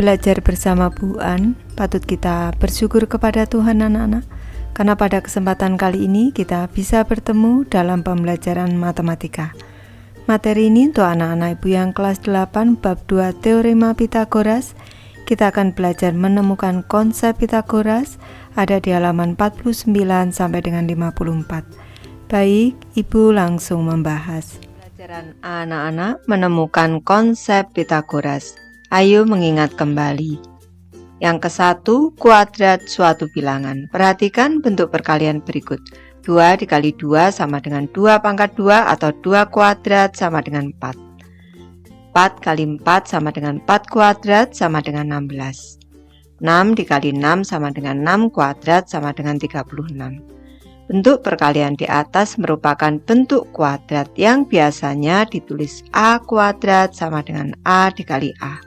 Belajar bersama Bu An, patut kita bersyukur kepada Tuhan anak-anak, karena pada kesempatan kali ini kita bisa bertemu dalam pembelajaran matematika. Materi ini untuk anak-anak ibu yang kelas 8 bab 2 teorema Pitagoras. Kita akan belajar menemukan konsep Pitagoras, ada di halaman 49 sampai dengan 54. Baik, ibu langsung membahas. Pelajaran anak-anak menemukan konsep Pitagoras. Ayo mengingat kembali. Yang ke-1, kuadrat suatu bilangan. Perhatikan bentuk perkalian berikut. 2 dikali 2 sama dengan 2 pangkat 2 atau 2 kuadrat sama dengan 4. 4 kali 4 sama dengan 4 kuadrat sama dengan 16. 6 dikali 6 sama dengan 6 kuadrat sama dengan 36. Bentuk perkalian di atas merupakan bentuk kuadrat yang biasanya ditulis A kuadrat sama dengan A dikali A.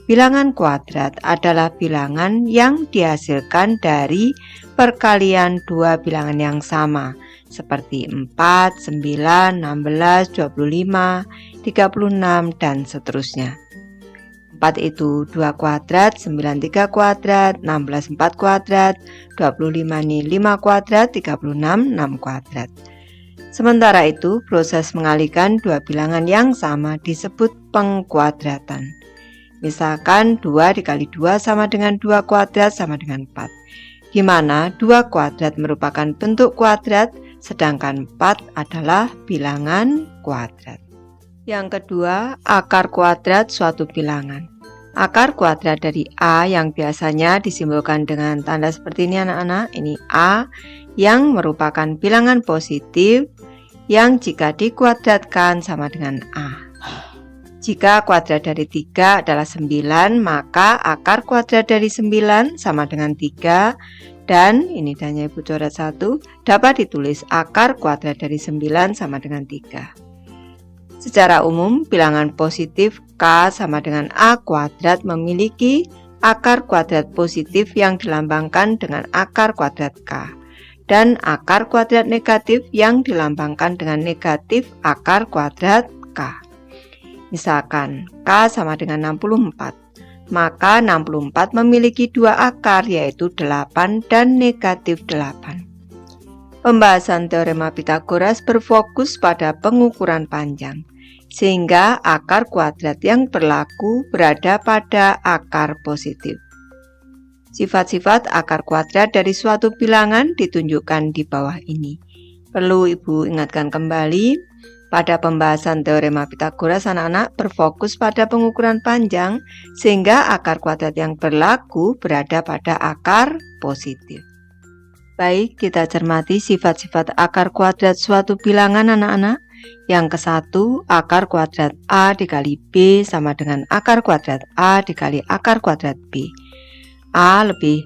Bilangan kuadrat adalah bilangan yang dihasilkan dari perkalian dua bilangan yang sama, seperti 4, 9, 16, 25, 36, dan seterusnya. 4 itu 2 kuadrat, 9 3 kuadrat, 16 4 kuadrat, 25 ini 5 kuadrat, 36 6 kuadrat. Sementara itu, proses mengalihkan dua bilangan yang sama disebut pengkuadratan. Misalkan 2 dikali 2 sama dengan 2 kuadrat sama dengan 4, di mana 2 kuadrat merupakan bentuk kuadrat, sedangkan 4 adalah bilangan kuadrat. Yang kedua, akar kuadrat suatu bilangan. Akar kuadrat dari A yang biasanya disimbolkan dengan tanda seperti ini anak-anak, ini A yang merupakan bilangan positif yang jika dikuadratkan sama dengan A. Jika kuadrat dari 3 adalah 9, maka akar kuadrat dari 9 sama dengan 3, dan ini tanya ibu coret 1, dapat ditulis akar kuadrat dari 9 sama dengan 3. Secara umum, bilangan positif K sama dengan A kuadrat memiliki akar kuadrat positif yang dilambangkan dengan akar kuadrat K, dan akar kuadrat negatif yang dilambangkan dengan negatif akar kuadrat K. Misalkan K sama dengan 64, maka 64 memiliki dua akar, yaitu 8 dan negatif 8. Pembahasan teorema Pitagoras berfokus pada pengukuran panjang, sehingga akar kuadrat yang berlaku berada pada akar positif. Sifat-sifat akar kuadrat dari suatu bilangan ditunjukkan di bawah ini. Perlu ibu ingatkan kembali, pada pembahasan teorema Pitagoras anak-anak berfokus pada pengukuran panjang, sehingga akar kuadrat yang berlaku berada pada akar positif. Baik, kita cermati sifat-sifat akar kuadrat suatu bilangan anak-anak. Yang ke-1, akar kuadrat A dikali B sama dengan akar kuadrat A dikali akar kuadrat B. A lebih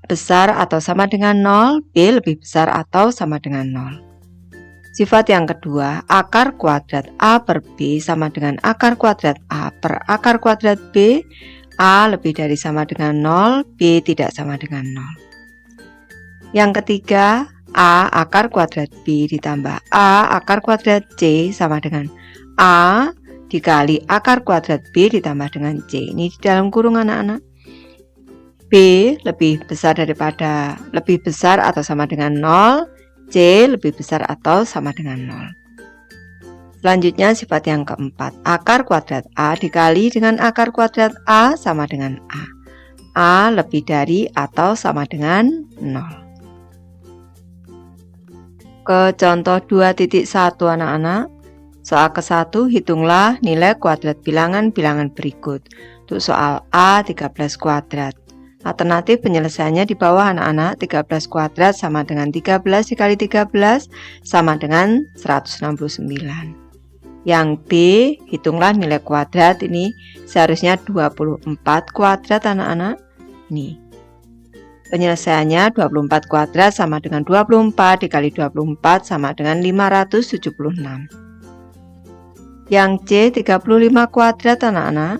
besar atau sama dengan 0, B lebih besar atau sama dengan 0. Sifat yang kedua, akar kuadrat A per B sama dengan akar kuadrat A per akar kuadrat B. A lebih dari sama dengan 0, B tidak sama dengan 0. Yang ketiga, A akar kuadrat B ditambah A akar kuadrat C sama dengan A dikali akar kuadrat B ditambah dengan C. Ini di dalam kurung anak-anak. B lebih besar atau sama dengan 0, C lebih besar atau sama dengan 0. Selanjutnya sifat yang keempat, akar kuadrat A dikali dengan akar kuadrat A sama dengan A. A lebih dari atau sama dengan 0. Ke contoh 2.1 anak-anak. Soal ke-1, hitunglah nilai kuadrat bilangan-bilangan berikut. Untuk soal A 13 kuadrat. Alternatif penyelesaiannya di bawah anak-anak. 13 kuadrat sama dengan 13 dikali 13 sama dengan 169. Yang B, hitunglah nilai kuadrat. Ini seharusnya 24 kuadrat anak-anak. Nih, penyelesaiannya 24 kuadrat sama dengan 24 dikali 24 sama dengan 576. Yang C, 35 kuadrat anak-anak.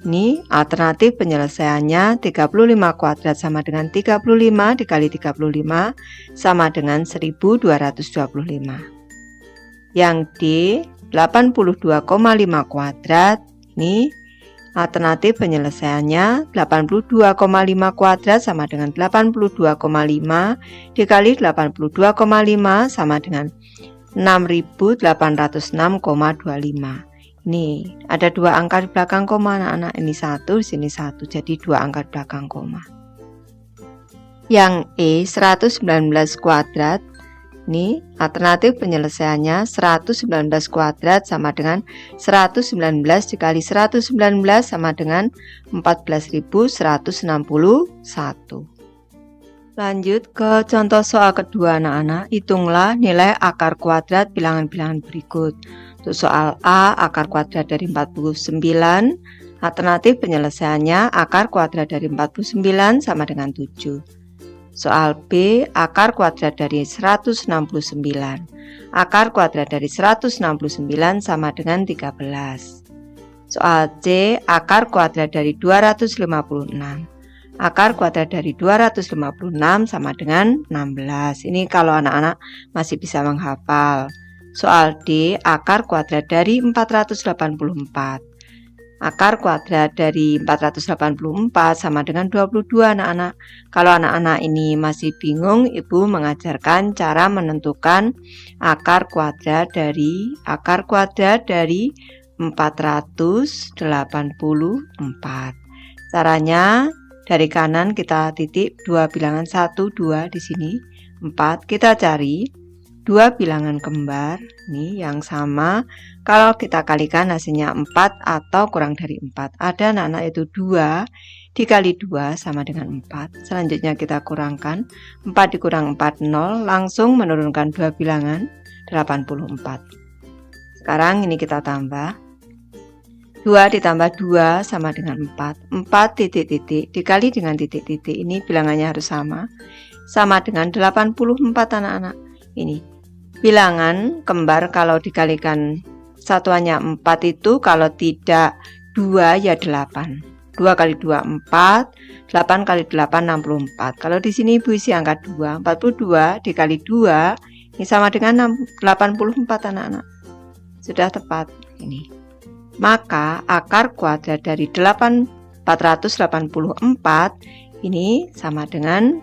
Ini alternatif penyelesaiannya 35 kuadrat sama dengan 35 dikali 35 sama dengan 1225. Yang D 82,5 kuadrat. Ini alternatif penyelesaiannya 82,5 kuadrat sama dengan 82,5 dikali 82,5 sama dengan 6806,25. Ini ada dua angka di belakang koma anak-anak, ini 1, sini 1, jadi dua angka di belakang koma. Yang E 119 kuadrat. Ini alternatif penyelesaiannya 119 kuadrat sama dengan 119 dikali 119 sama dengan 14.161. Lanjut ke contoh soal kedua anak-anak. Hitunglah nilai akar kuadrat bilangan-bilangan berikut. Untuk soal A, akar kuadrat dari 49. Alternatif penyelesaiannya akar kuadrat dari 49 sama dengan 7. Soal B, akar kuadrat dari 169. Akar kuadrat dari 169 sama dengan 13. Soal C, akar kuadrat dari 256. Akar kuadrat dari 256 sama dengan 16. Ini kalau anak-anak masih bisa menghafal. Soal D, akar kuadrat dari 484. Akar kuadrat dari 484 sama dengan 22 anak-anak. Kalau anak-anak ini masih bingung, Ibu mengajarkan cara menentukan akar kuadrat dari 484. Caranya dari kanan kita titik dua bilangan 1, 2 di sini, 4. Kita cari dua bilangan kembar nih yang sama. Kalau kita kalikan hasilnya 4 atau kurang dari 4. Ada anak-anak itu 2 dikali 2 sama dengan 4. Selanjutnya kita kurangkan 4 dikurang 4 0, langsung menurunkan dua bilangan 84. Sekarang ini kita tambah 2 ditambah 2 sama dengan 4. 4 titik-titik dikali dengan titik-titik, ini bilangannya harus sama dengan 84 anak-anak. Ini bilangan kembar kalau dikalikan satuannya 4 itu kalau tidak 2 ya 8. 2 kali 2 4, 8 kali 8 64. Kalau di sini Ibu isi angka 2, 42 dikali 2 ini sama dengan 84 anak-anak. Sudah tepat ini. Maka akar kuadrat dari 484 ini sama dengan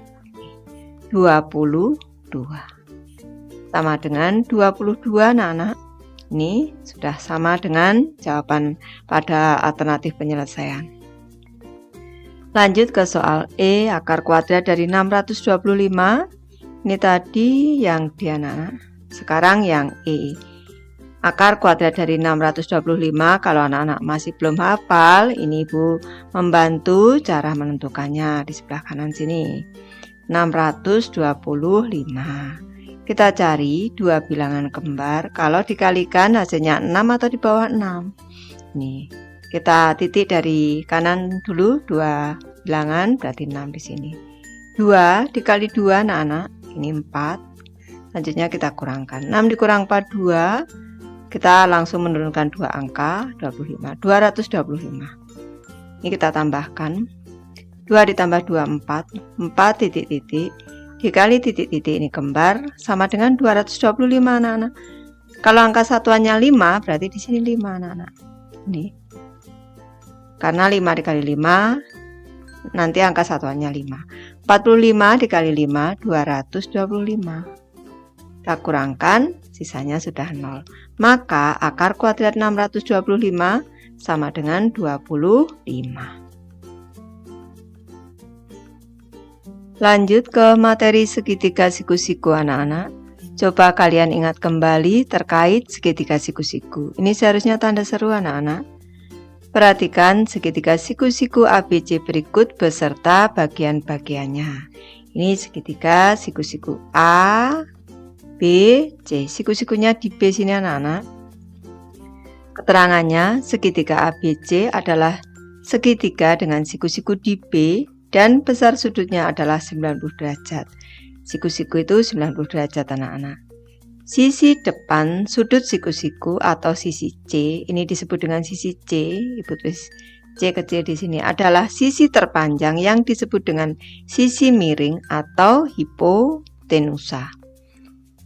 22. Sama dengan 22 anak-anak. Ini sudah sama dengan jawaban pada alternatif penyelesaian. Lanjut ke soal E, akar kuadrat dari 625. Ini tadi yang di anak-anak. Sekarang yang E. Akar kuadrat dari 625, kalau anak-anak masih belum hafal, ini Ibu membantu cara menentukannya di sebelah kanan sini. 625. Kita cari dua bilangan kembar, kalau dikalikan hasilnya 6 atau di bawah 6. Nih, kita titik dari kanan dulu, dua bilangan berarti 6 di sini. 2 dikali 2 anak-anak, ini 4. Selanjutnya kita kurangkan. 6 dikurang 4, 2. Kita langsung menurunkan dua angka, 25. 225. Ini kita tambahkan. 2 ditambah 2, 4. 4 titik-titik. Dikali titik-titik ini kembar sama dengan 225 anak-anak. Kalau angka satuannya 5 berarti di sini 5 anak-anak. Ini. Karena 5 dikali 5 nanti angka satuannya 5. 45 dikali 5 225. Kita kurangkan, sisanya sudah 0. Maka akar kuadrat 625 sama dengan 25. Lanjut ke materi segitiga siku-siku anak-anak. Coba kalian ingat kembali terkait segitiga siku-siku. Ini seharusnya tanda seru anak-anak. Perhatikan segitiga siku-siku ABC berikut beserta bagian-bagiannya. Ini segitiga siku-siku A, B, C. Siku-sikunya di B sini anak-anak. Keterangannya, segitiga ABC adalah segitiga dengan siku-siku di B dan besar sudutnya adalah 90 derajat. Siku-siku itu 90 derajat anak-anak. Sisi depan sudut siku-siku atau sisi C, ini disebut dengan sisi C, Ibu tulis C kecil di sini adalah sisi terpanjang yang disebut dengan sisi miring atau hipotenusa.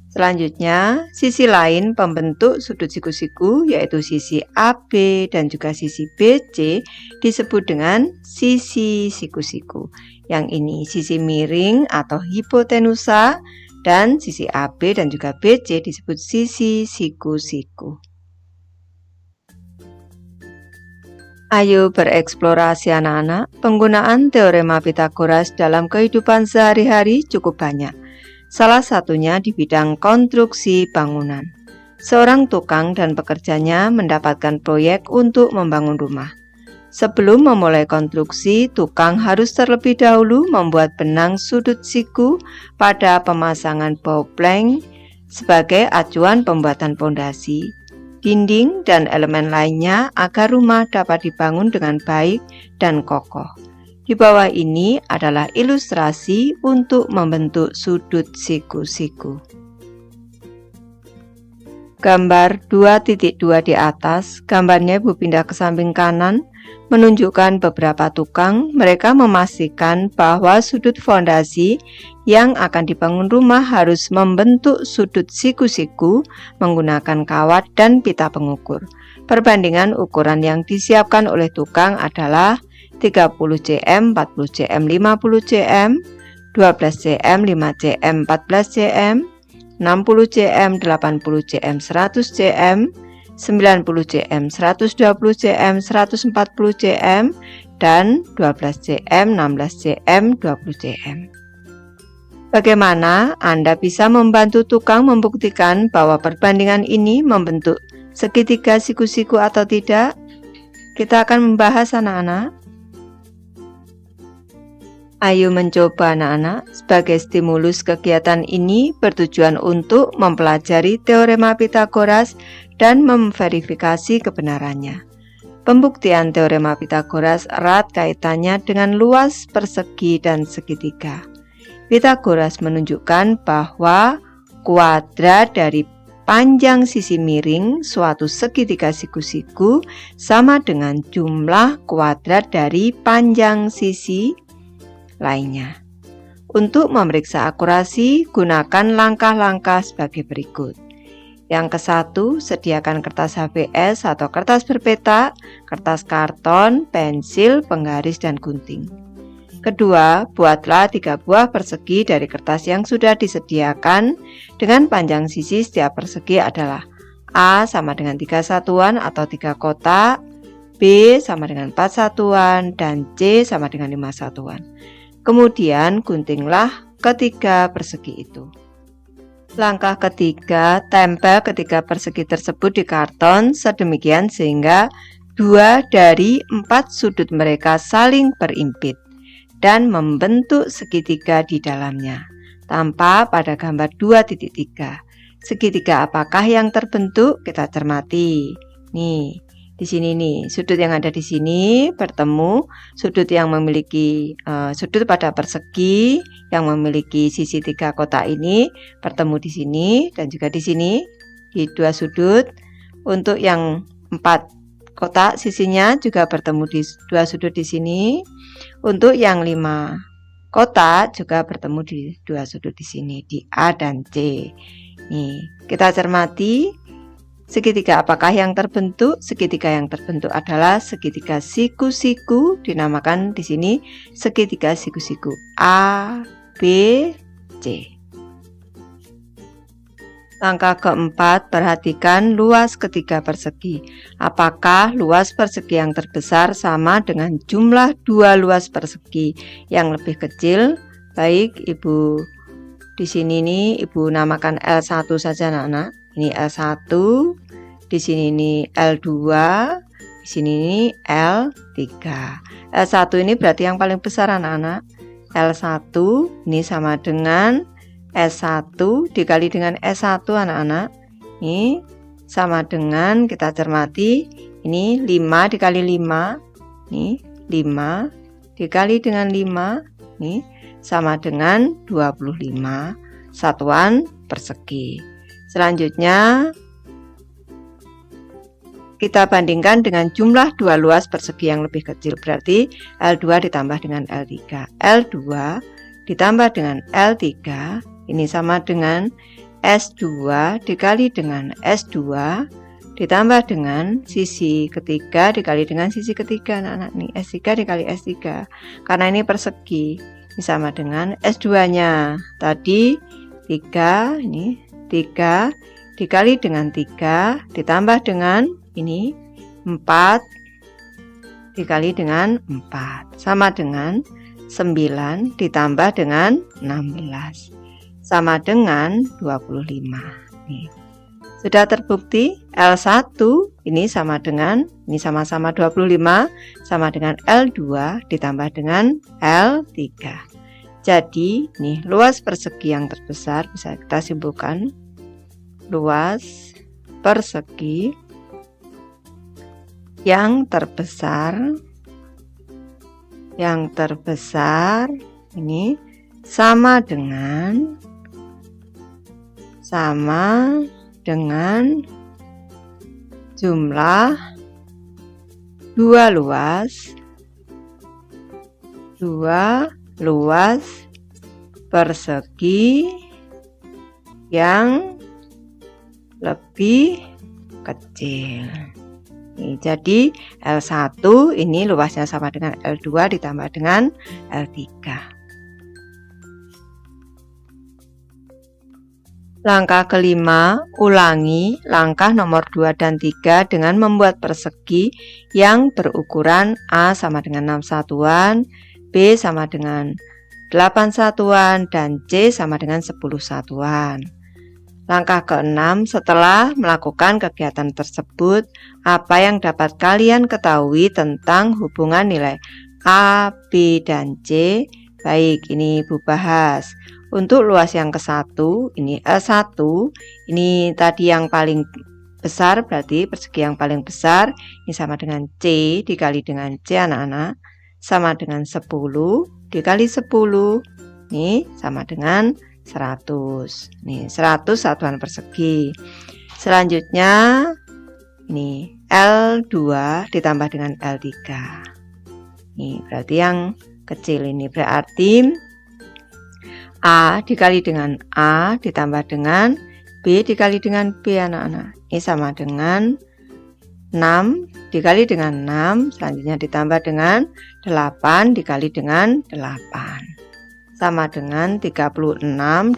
Selanjutnya, sisi lain pembentuk sudut siku-siku yaitu sisi AB dan juga sisi BC disebut dengan sisi siku-siku. Yang ini sisi miring atau hipotenusa dan sisi AB dan juga BC disebut sisi siku-siku. Ayo bereksplorasi anak-anak, penggunaan teorema Pitagoras dalam kehidupan sehari-hari cukup banyak. Salah satunya di bidang konstruksi bangunan. Seorang tukang dan pekerjanya mendapatkan proyek untuk membangun rumah. Sebelum memulai konstruksi, tukang harus terlebih dahulu membuat benang sudut siku pada pemasangan baut plank sebagai acuan pembuatan pondasi, dinding, dan elemen lainnya agar rumah dapat dibangun dengan baik dan kokoh. Di bawah ini adalah ilustrasi untuk membentuk sudut siku-siku. Gambar 2.2 di atas, gambarnya Ibu pindah ke samping kanan, menunjukkan beberapa tukang. Mereka memastikan bahwa sudut fondasi yang akan dibangun rumah harus membentuk sudut siku-siku menggunakan kawat dan pita pengukur. Perbandingan ukuran yang disiapkan oleh tukang adalah 30 cm, 40 cm, 50 cm, 12 cm, 5 cm, 14 cm, 60 cm, 80 cm, 100 cm, 90 cm, 120 cm, 140 cm, dan 12 cm, 16 cm, 20 cm. Bagaimana Anda bisa membantu tukang membuktikan bahwa perbandingan ini membentuk segitiga siku-siku atau tidak? Kita akan membahas anak-anak. Ayo mencoba anak-anak. Sebagai stimulus kegiatan ini bertujuan untuk mempelajari teorema Pitagoras dan memverifikasi kebenarannya. Pembuktian teorema Pitagoras erat kaitannya dengan luas, persegi, dan segitiga. Pitagoras menunjukkan bahwa kuadrat dari panjang sisi miring suatu segitiga siku-siku sama dengan jumlah kuadrat dari panjang sisi lainnya. Untuk memeriksa akurasi, gunakan langkah-langkah sebagai berikut. Yang ke-1, sediakan kertas HVS atau kertas berpeta, kertas karton, pensil, penggaris, dan gunting. Kedua, buatlah 3 buah persegi dari kertas yang sudah disediakan dengan panjang sisi setiap persegi adalah A sama dengan 3 satuan atau 3 kotak, B sama dengan 4 satuan, dan C sama dengan 5 satuan. Kemudian guntinglah ketiga persegi itu. Langkah ketiga, tempel ketiga persegi tersebut di karton sedemikian sehingga 2 dari 4 sudut mereka saling berimpit dan membentuk segitiga di dalamnya. Tampak pada gambar 2.3. Segitiga apakah yang terbentuk? Kita cermati. Nih, di sini nih, sudut yang ada di sini bertemu sudut yang memiliki sudut pada persegi yang memiliki sisi 3 kotak ini bertemu di sini dan juga di sini di 2 sudut. Untuk yang 4 kotak sisinya juga bertemu di 2 sudut di sini. Untuk yang 5 kotak juga bertemu di 2 sudut di sini di A dan C. Nih, kita cermati. Segitiga apakah yang terbentuk? Segitiga yang terbentuk adalah segitiga siku-siku, dinamakan di sini segitiga siku-siku A, B, C. Langkah keempat, perhatikan luas ketiga persegi. Apakah luas persegi yang terbesar sama dengan jumlah 2 luas persegi yang lebih kecil? Baik, Ibu di sini nih Ibu namakan L1 saja anak-anak. Ini L1, di sini ini L2, di sini ini L3. L1 ini berarti yang paling besar anak-anak. L1 ini sama dengan S1 dikali dengan S1 anak-anak. Ini sama dengan, kita cermati, ini 5 dikali 5. Ini 5 dikali dengan 5. Ini sama dengan 25 satuan persegi. Selanjutnya kita bandingkan dengan jumlah dua luas persegi yang lebih kecil, berarti L2 ditambah dengan L3. L2 ditambah dengan L3 ini sama dengan S2 dikali dengan S2 ditambah dengan sisi ketiga dikali dengan sisi ketiga. Anak-anak nih, S3 dikali S3, karena ini persegi, ini sama dengan S2 nya tadi 3, ini 3 dikali dengan 3 ditambah dengan ini 4 dikali dengan 4 sama dengan 9 ditambah dengan 16 sama dengan 25. Nih. Sudah terbukti L1 ini sama dengan, ini sama-sama 25 sama dengan L2 ditambah dengan L3. Jadi nih luas persegi yang terbesar bisa kita simpulkan, luas persegi yang terbesar ini sama dengan jumlah dua luas persegi yang lebih kecil. Jadi L1 ini luasnya sama dengan L2 ditambah dengan L3. Langkah kelima, ulangi langkah nomor 2 dan 3 dengan membuat persegi yang berukuran A sama dengan 6 satuan, B sama dengan 8 satuan, dan C sama dengan 10 satuan. Langkah ke-6, setelah melakukan kegiatan tersebut, apa yang dapat kalian ketahui tentang hubungan nilai A, B, dan C? Baik, ini Ibu bahas. Untuk luas yang ke-1, ini L1, ini tadi yang paling besar, berarti persegi yang paling besar, ini sama dengan C dikali dengan C anak-anak, sama dengan 10 dikali 10, ini sama dengan 100. Nih 100 satuan persegi. Selanjutnya ini L2 ditambah dengan L3. Nih berarti yang kecil ini berarti A dikali dengan A ditambah dengan B dikali dengan B anak-anak. Ini sama dengan 6 dikali dengan 6, selanjutnya ditambah dengan 8 dikali dengan 8. Sama dengan 36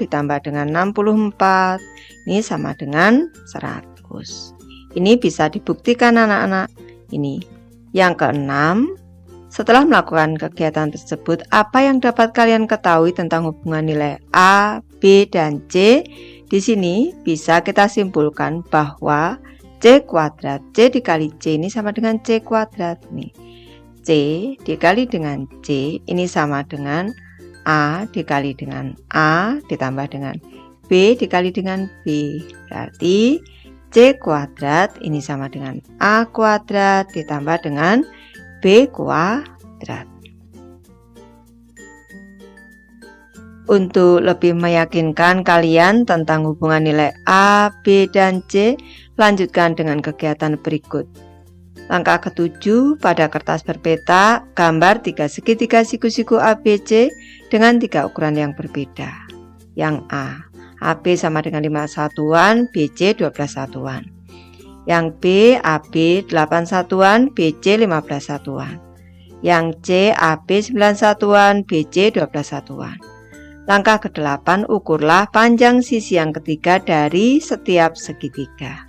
ditambah dengan 64. Ini sama dengan 100. Ini bisa dibuktikan anak-anak. Ini yang ke-6. Setelah melakukan kegiatan tersebut, apa yang dapat kalian ketahui tentang hubungan nilai A, B, dan C? Di sini bisa kita simpulkan bahwa C kuadrat, C dikali C ini sama dengan C kuadrat. Nih, C dikali dengan C ini sama dengan A dikali dengan A ditambah dengan B dikali dengan B. Berarti C kuadrat ini sama dengan A kuadrat ditambah dengan B kuadrat. Untuk lebih meyakinkan kalian tentang hubungan nilai A, B, dan C, lanjutkan dengan kegiatan berikut. Langkah ke-7, pada kertas berpeta, gambar 3 segitiga siku-siku ABC dengan 3 ukuran yang berbeda. Yang A, AB sama dengan 5 satuan, BC 12 satuan. Yang B, AB 8 satuan, BC 15 satuan. Yang C, AB 9 satuan, BC 12 satuan. Langkah ke-8, ukurlah panjang sisi yang ketiga dari setiap segitiga.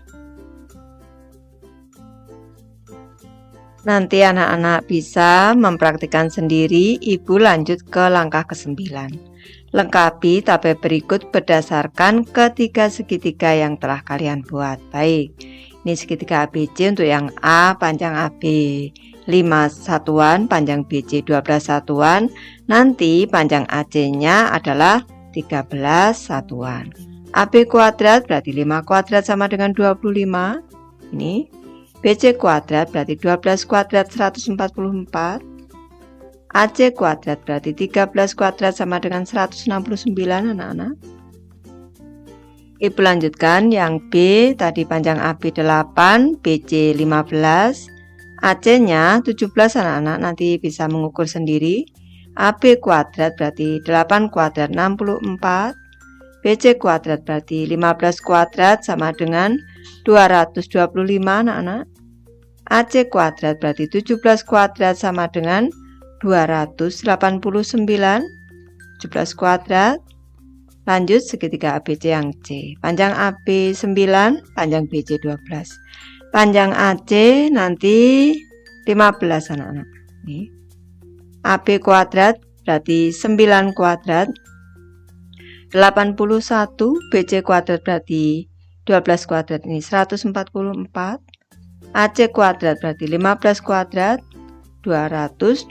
Nanti anak-anak bisa mempraktikkan sendiri. Ibu lanjut ke langkah ke-9. Lengkapi tabel berikut berdasarkan ketiga segitiga yang telah kalian buat. Baik, ini segitiga ABC untuk yang A, panjang AB 5 satuan, panjang BC 12 satuan. Nanti panjang AC-nya adalah 13 satuan. AB kuadrat berarti 5 kuadrat sama dengan 25. Ini BC kuadrat berarti 12 kuadrat 144. AC kuadrat berarti 13 kuadrat sama dengan 169 anak-anak. Ibu lanjutkan yang B, tadi panjang AB 8, BC 15, AC-nya 17 anak-anak, nanti bisa mengukur sendiri. AB kuadrat berarti 8 kuadrat 64, BC kuadrat berarti 15 kuadrat sama dengan 225 anak-anak. AC kuadrat berarti 17 kuadrat sama dengan 289, 17 kuadrat. Lanjut segitiga ABC yang C. Panjang AB 9, panjang BC 12. Panjang AC nanti 15 anak-anak. Nih. AB kuadrat berarti 9 kuadrat 81, BC kuadrat berarti 12 kuadrat ini 144. AC kuadrat berarti 15 kuadrat 225.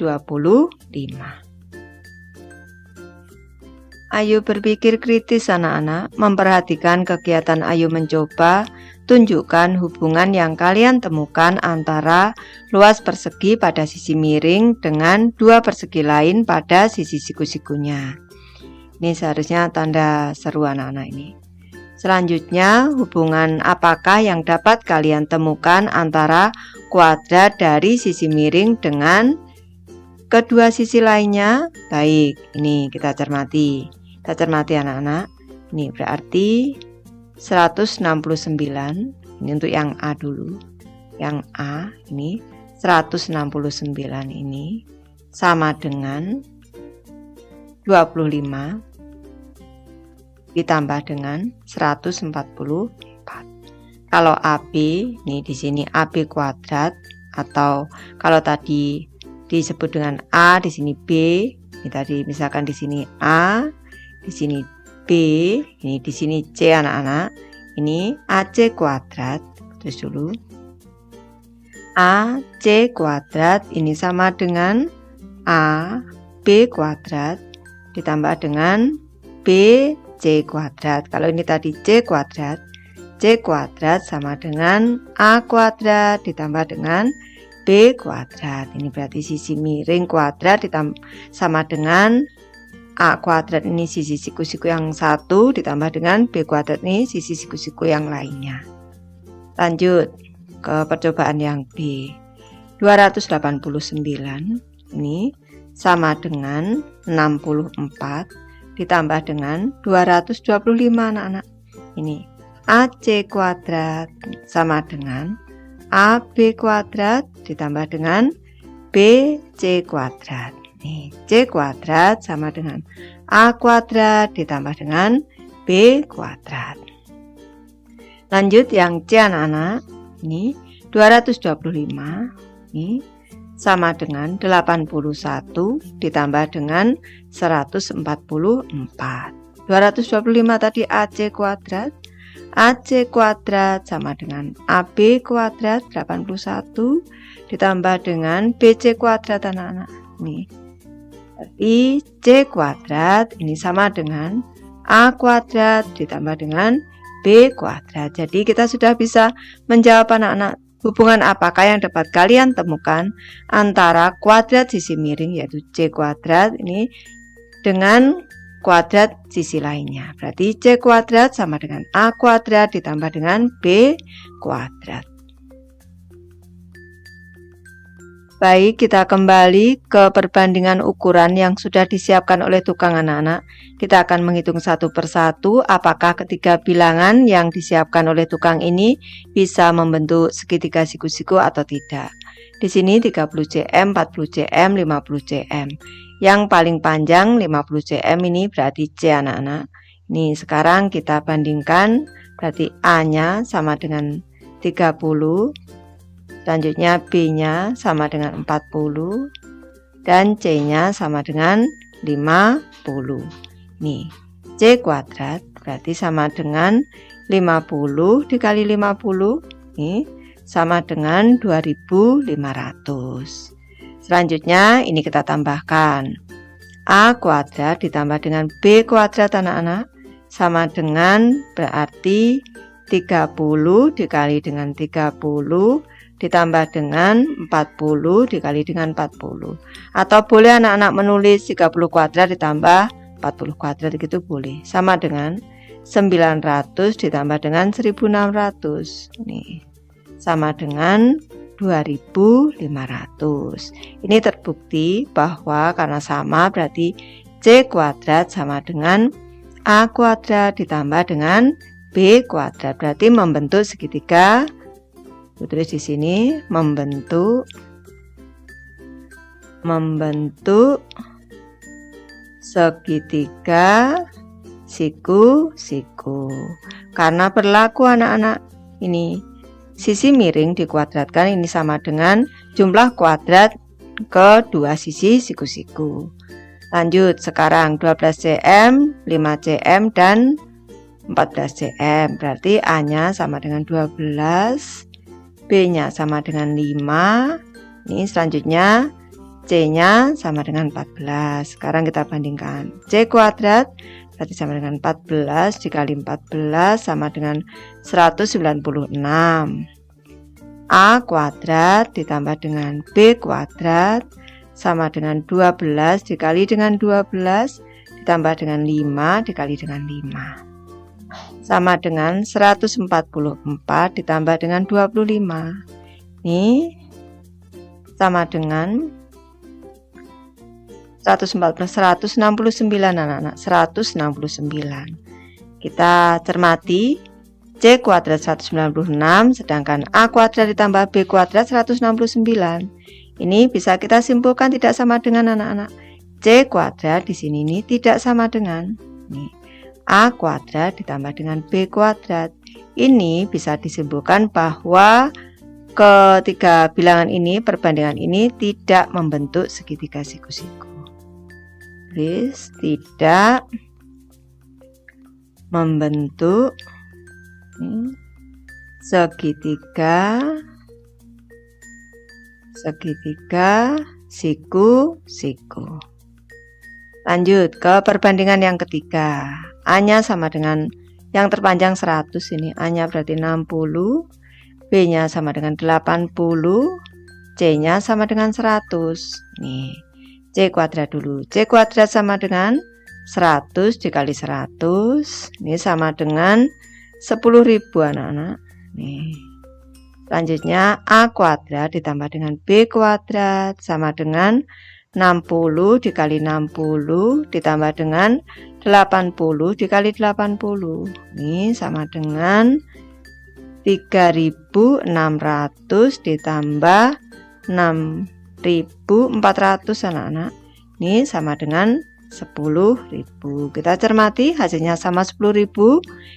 Ayo berpikir kritis anak-anak, memperhatikan kegiatan Ayo mencoba, tunjukkan hubungan yang kalian temukan antara luas persegi pada sisi miring dengan dua persegi lain pada sisi siku-sikunya. Ini seharusnya tanda seru anak-anak ini. Selanjutnya, hubungan apakah yang dapat kalian temukan antara kuadrat dari sisi miring dengan kedua sisi lainnya? Baik, ini kita cermati. Kita cermati anak-anak. Ini berarti 169. Ini untuk yang A dulu. Yang A ini 169 ini sama dengan 25 ditambah dengan 144. Kalau AB, ini di sini AB kuadrat, atau kalau tadi disebut dengan A, di sini B, ini tadi misalkan di sini A, di sini B, ini di sini C anak-anak. Ini AC kuadrat. Terus dulu. AC kuadrat ini sama dengan AB kuadrat ditambah dengan BC kuadrat. Kalau ini tadi C kuadrat sama dengan A kuadrat ditambah dengan B kuadrat. Ini berarti sisi miring kuadrat sama dengan A kuadrat, ini sisi siku-siku yang satu ditambah dengan B kuadrat, ini sisi siku-siku yang lainnya. Lanjut ke percobaan yang B. 289 ini sama dengan 64 ditambah dengan 225 anak-anak. Ini AC kuadrat sama dengan AB kuadrat ditambah dengan BC kuadrat. Nih, C kuadrat sama dengan A kuadrat ditambah dengan B kuadrat. Lanjut yang C anak-anak. Ini 225 ini sama dengan 81 ditambah dengan 144. 225 tadi AC kuadrat. AC kuadrat sama dengan AB kuadrat 81 ditambah dengan BC kuadrat anak-anak. Nih. Berarti C kuadrat ini sama dengan A kuadrat ditambah dengan B kuadrat. Jadi kita sudah bisa menjawab anak-anak, hubungan apakah yang dapat kalian temukan antara kuadrat sisi miring yaitu C kuadrat ini dengan kuadrat sisi lainnya. Berarti C kuadrat sama dengan A kuadrat ditambah dengan B kuadrat. Baik, kita kembali ke perbandingan ukuran yang sudah disiapkan oleh tukang anak-anak. Kita akan menghitung satu persatu apakah ketiga bilangan yang disiapkan oleh tukang ini bisa membentuk segitiga siku-siku atau tidak. Di sini 30 cm, 40 cm, 50 cm. Yang paling panjang 50 cm ini berarti C anak-anak. Ini sekarang kita bandingkan, berarti A-nya sama dengan 30. Selanjutnya B-nya sama dengan 40 dan C-nya sama dengan 50. Nih, C kuadrat berarti sama dengan 50 dikali 50. Nih, sama dengan 2500. Selanjutnya ini kita tambahkan. A kuadrat ditambah dengan B kuadrat anak-anak sama dengan berarti 30 dikali dengan 30 ditambah dengan 40 dikali dengan 40. Atau boleh anak-anak menulis 30 kuadrat ditambah 40 kuadrat gitu boleh. Sama dengan 900 ditambah dengan 1600. Nih, sama dengan 2500. Ini terbukti bahwa karena sama berarti C kuadrat sama dengan A kuadrat ditambah dengan B kuadrat. Berarti membentuk segitiga. Tulis di sini membentuk segitiga siku-siku. Karena berlaku anak-anak, ini sisi miring dikuadratkan, ini sama dengan jumlah kuadrat kedua sisi siku-siku. Lanjut, sekarang 12 cm, 5 cm, dan 14 cm. Berarti A-nya sama dengan 12, B-nya sama dengan 5. Ini selanjutnya C-nya sama dengan 14. Sekarang kita bandingkan. C kuadrat berarti sama dengan 14 dikali 14 sama dengan 196. A kuadrat ditambah dengan B kuadrat sama dengan 12 dikali dengan 12 ditambah dengan 5 dikali dengan 5. Sama dengan 144 ditambah dengan 25. Ini sama dengan 169 anak-anak, 169. Kita cermati, C kuadrat 196 sedangkan A kuadrat ditambah B kuadrat 169. Ini bisa kita simpulkan tidak sama dengan anak-anak. C kuadrat di sini ini tidak sama dengan A kuadrat ditambah dengan B kuadrat. Ini bisa disimpulkan bahwa ketiga bilangan ini, perbandingan ini tidak membentuk segitiga siku-siku. Tidak membentuk segitiga siku-siku. Lanjut ke perbandingan yang ketiga. A-nya sama dengan yang terpanjang 100, ini A-nya berarti 60, B-nya sama dengan 80, C-nya sama dengan 100. Nih, C kuadrat dulu. C kuadrat sama dengan 100 dikali 100. Ini sama dengan 10.000 anak-anak. Nih. Selanjutnya A kuadrat ditambah dengan B kuadrat sama dengan 60 dikali 60 ditambah dengan 80 dikali 80. Ini sama dengan 3.600 ditambah 6.400 anak-anak. Ini sama dengan 10.000. Kita cermati hasilnya sama 10.000.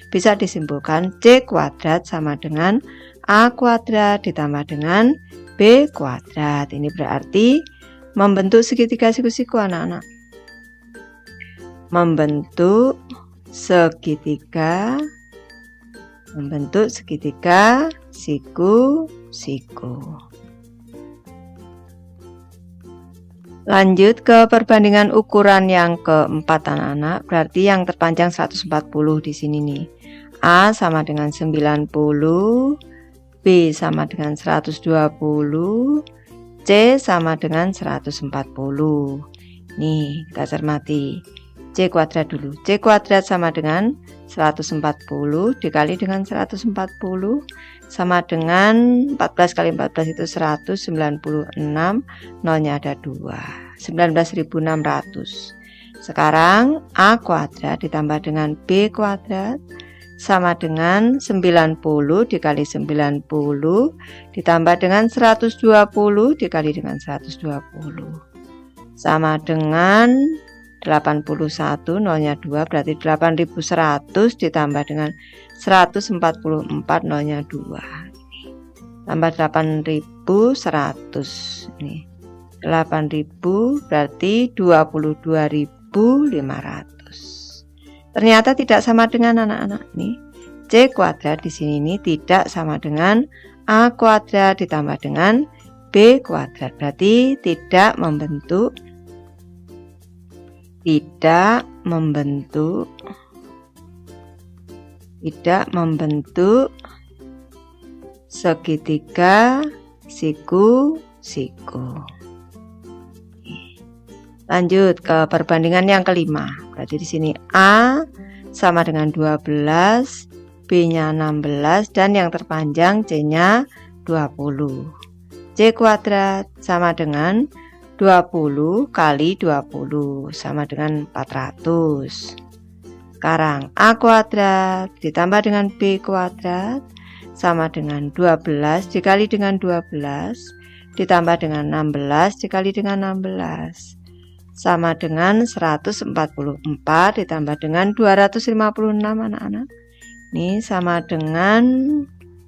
Bisa disimpulkan C kuadrat sama dengan A kuadrat ditambah dengan B kuadrat. Ini berarti membentuk segitiga siku-siku anak-anak. Membentuk segitiga siku-siku. Lanjut ke perbandingan ukuran yang keempat anak-anak. Berarti yang terpanjang 140 di sini nih. A sama dengan 90, B sama dengan 120, C sama dengan 140. Nih, kita cermati. C kuadrat dulu. C kuadrat sama dengan 140 dikali dengan 140 sama dengan 14 kali 14 itu 196, nolnya ada 2, 19.600. Sekarang A kuadrat ditambah dengan B kuadrat sama dengan 90 dikali 90 ditambah dengan 120 dikali dengan 120 sama dengan 81, nolnya 2 berarti 8100 ditambah dengan 144, nolnya 2 tambah 8100. Nih 8000 berarti 22.500. Ternyata tidak sama dengan anak-anak nih. C kuadrat di sini ini tidak sama dengan A kuadrat ditambah dengan B kuadrat. Berarti tidak membentuk segitiga siku-siku. Lanjut ke perbandingan yang kelima. Berarti di sini A sama dengan 12, B-nya 16, dan yang terpanjang C-nya 20. C kuadrat sama dengan 20 kali 20 sama dengan 400. Sekarang A kuadrat ditambah dengan B kuadrat sama dengan 12 dikali dengan 12 ditambah dengan 16 dikali dengan 16 sama dengan 144 ditambah dengan 256 anak-anak. Ini sama dengan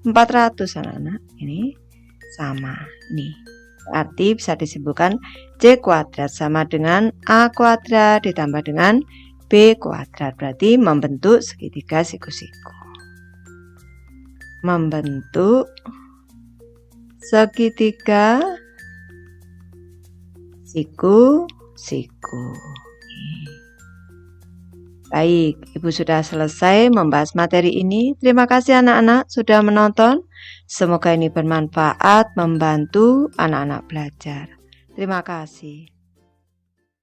400 anak-anak. Ini sama. Ini berarti bisa disimpulkan C kuadrat sama dengan A kuadrat ditambah dengan B kuadrat. Berarti membentuk segitiga siku-siku. Membentuk segitiga siku-siku. Baik, Ibu sudah selesai membahas materi ini. Terima kasih anak-anak sudah menonton. Semoga ini bermanfaat membantu anak-anak belajar. Terima kasih.